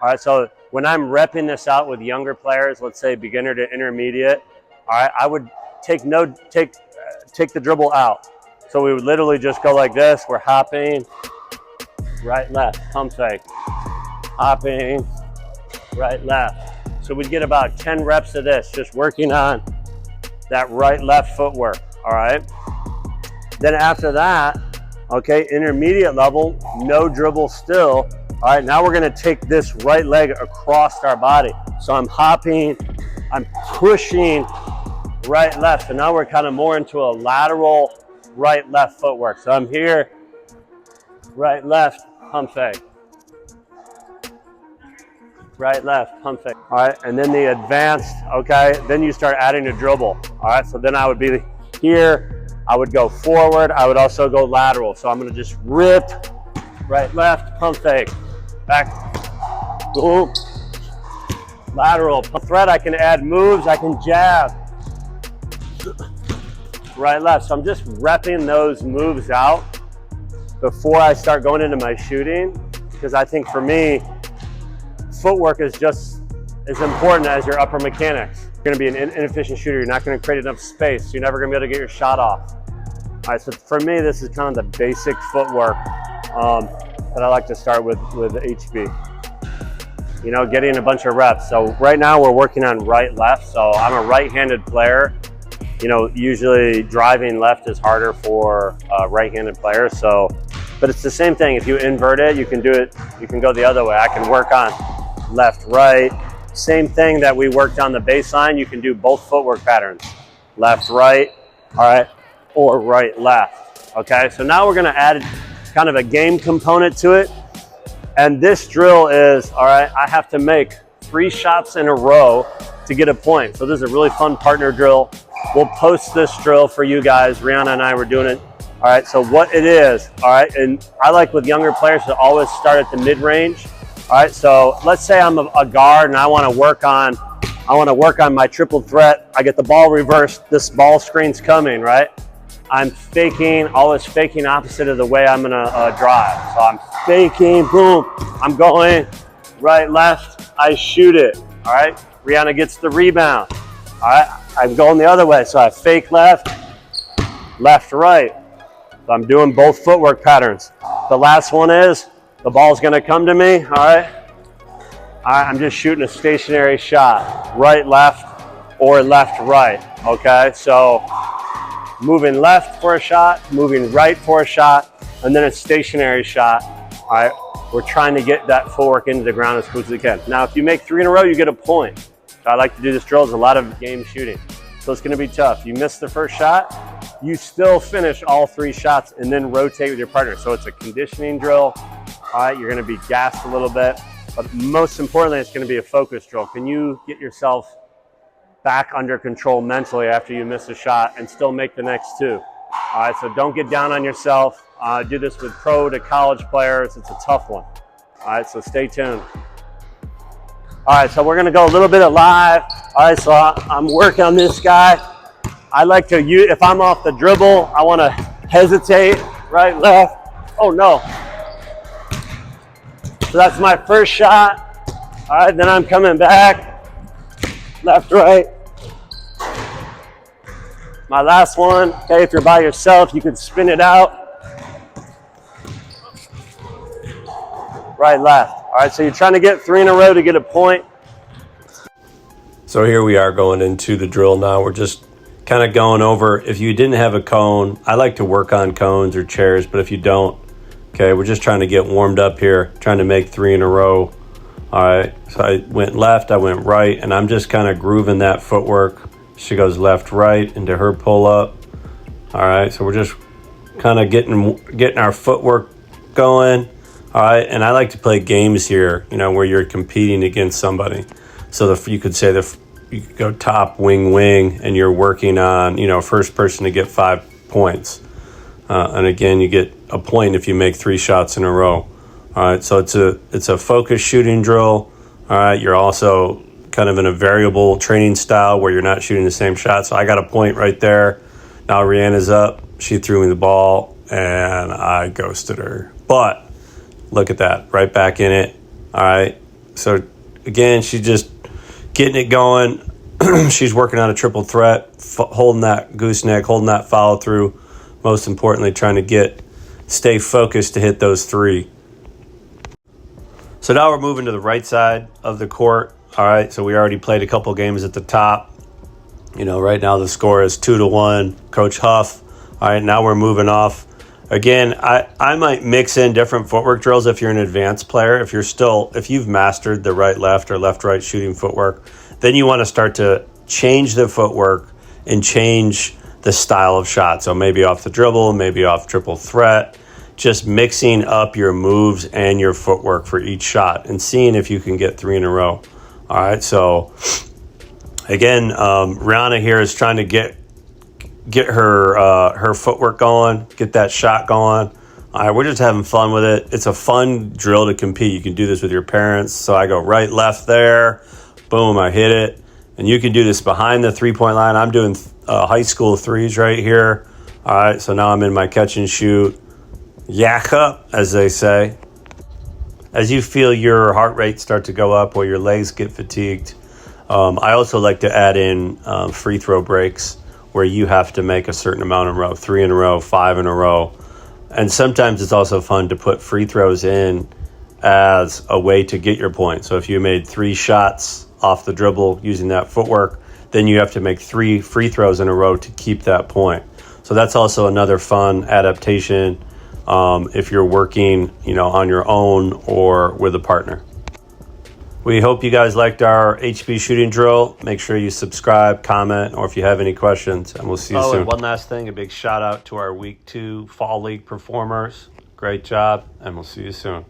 All right, so when I'm repping this out with younger players, let's say beginner to intermediate, all right, I would take the dribble out. So we would literally just go like this. We're hopping, right, left, pump fake, hopping, right, left. So we'd get about 10 reps of this, just working on that right, left footwork, all right? Then after that, okay, intermediate level, no dribble still. All right, now we're gonna take this right leg across our body. So I'm hopping, I'm pushing right, left. So now we're kind of more into a lateral right, left footwork. So I'm here, right, left, pump fake. Right, left, pump fake. All right, and then the advanced, okay, then you start adding a dribble. All right, so then I would be here, I would go forward, I would also go lateral. So I'm gonna just rip, right, left, pump fake, back, boom, lateral, pump thread. I can add moves, I can jab, right, left. So I'm just repping those moves out before I start going into my shooting, because I think for me, footwork is just as important as your upper mechanics. You're gonna be an inefficient shooter. You're not gonna create enough space. You're never gonna be able to get your shot off. All right, so for me, this is kind of the basic footwork that I like to start with HB. You know, getting a bunch of reps. So right now we're working on right, left. So I'm a right-handed player. You know, usually driving left is harder for right-handed players. So, but it's the same thing. If you invert it, you can do it. You can go the other way. I can work on left, right. Same thing that we worked on the baseline. You can do both footwork patterns. Left, right, all right, or right, left. Okay, so now we're gonna add kind of a game component to it. And this drill is, all right, I have to make 3 shots in a row to get a point. So this is a really fun partner drill. We'll post this drill for you guys. Rihanna and I were doing it. All right, so what it is, all right, and I like with younger players to always start at the mid-range. All right, so let's say I'm a guard and I want to work on my triple threat. I get the ball reversed. This ball screen's coming, right? I'm faking, always faking opposite of the way I'm gonna drive. So I'm faking, boom, I'm going right, left, I shoot it. All right, Rihanna gets the rebound. All right, I'm going the other way. So I fake left, left, right. So I'm doing both footwork patterns. The last one is, the ball's gonna come to me, all right? I'm just shooting a stationary shot, right, left, or left, right, okay? So moving left for a shot, moving right for a shot, and then a stationary shot, all right? We're trying to get that footwork into the ground as quick as we can. Now, if you make 3 in a row, you get a point. So I like to do this drill. There's a lot of game shooting. So it's gonna be tough. You miss the first shot, you still finish all 3 shots and then rotate with your partner. So it's a conditioning drill. All right, you're gonna be gassed a little bit, but most importantly, it's gonna be a focus drill. Can you get yourself back under control mentally after you miss a shot and still make the next 2? All right, so don't get down on yourself. Do this with pro to college players. It's a tough one. All right, so stay tuned. All right, so we're gonna go a little bit of live. All right, so I'm working on this guy. I like to use, if I'm off the dribble, I wanna hesitate, right, left. Oh no. So that's my first shot. All right, then I'm coming back, left, right. My last one, okay, if you're by yourself, you can spin it out. Right, left. All right, so you're trying to get 3 in a row to get a point. So here we are going into the drill now. We're just kind of going over, if you didn't have a cone, I like to work on cones or chairs, but if you don't, okay, we're just trying to get warmed up here, trying to make 3 in a row. All right, so I went left, I went right, and I'm just kind of grooving that footwork. She goes left, right into her pull up. All right, so we're just kind of getting our footwork going. All right, and I like to play games here, you know, where you're competing against somebody. So you could say you could go top, wing, and you're working on, you know, first person to get 5 points. And again, you get a point if you make 3 shots in a row. All right, so it's a focus shooting drill. All right, you're also kind of in a variable training style where you're not shooting the same shot. So I got a point right there. Now Rihanna's up. She threw me the ball, and I ghosted her. But look at that, right back in it. All right, So again, she's just getting it going. She's working on a triple threat, holding that gooseneck, holding that follow through. Most importantly, trying to stay focused to hit those 3. So now we're moving to the right side of the court. All right, so we already played a couple games at the top. You know, right now the score is 2-1, Coach Huff. All right, now we're moving off. Again, I might mix in different footwork drills if you're an advanced player. If you've mastered the right-left or left-right shooting footwork, then you want to start to change the footwork and change the style of shot. So maybe off the dribble, maybe off triple threat, just mixing up your moves and your footwork for each shot and seeing if you can get 3 in a row. All right, so again, Rihanna here is trying to get her footwork going, get that shot going. All right, we're just having fun with it. It's a fun drill to compete. You can do this with your parents. So I go right, left there. Boom, I hit it. And you can do this behind the 3-point line. I'm doing high school threes right here. All right, so now I'm in my catch and shoot. Yak up, as they say. As you feel your heart rate start to go up or your legs get fatigued, I also like to add in free throw breaks where you have to make a certain amount in a row, 3 in a row, 5 in a row. And sometimes it's also fun to put free throws in as a way to get your point. So if you made 3 shots off the dribble using that footwork, then you have to make 3 free throws in a row to keep that point. So that's also another fun adaptation if you're working, on your own or with a partner. We hope you guys liked our HB shooting drill. Make sure you subscribe, comment, or if you have any questions, and we'll see you soon. And one last thing, a big shout out to our Week 2 Fall League performers. Great job, and we'll see you soon.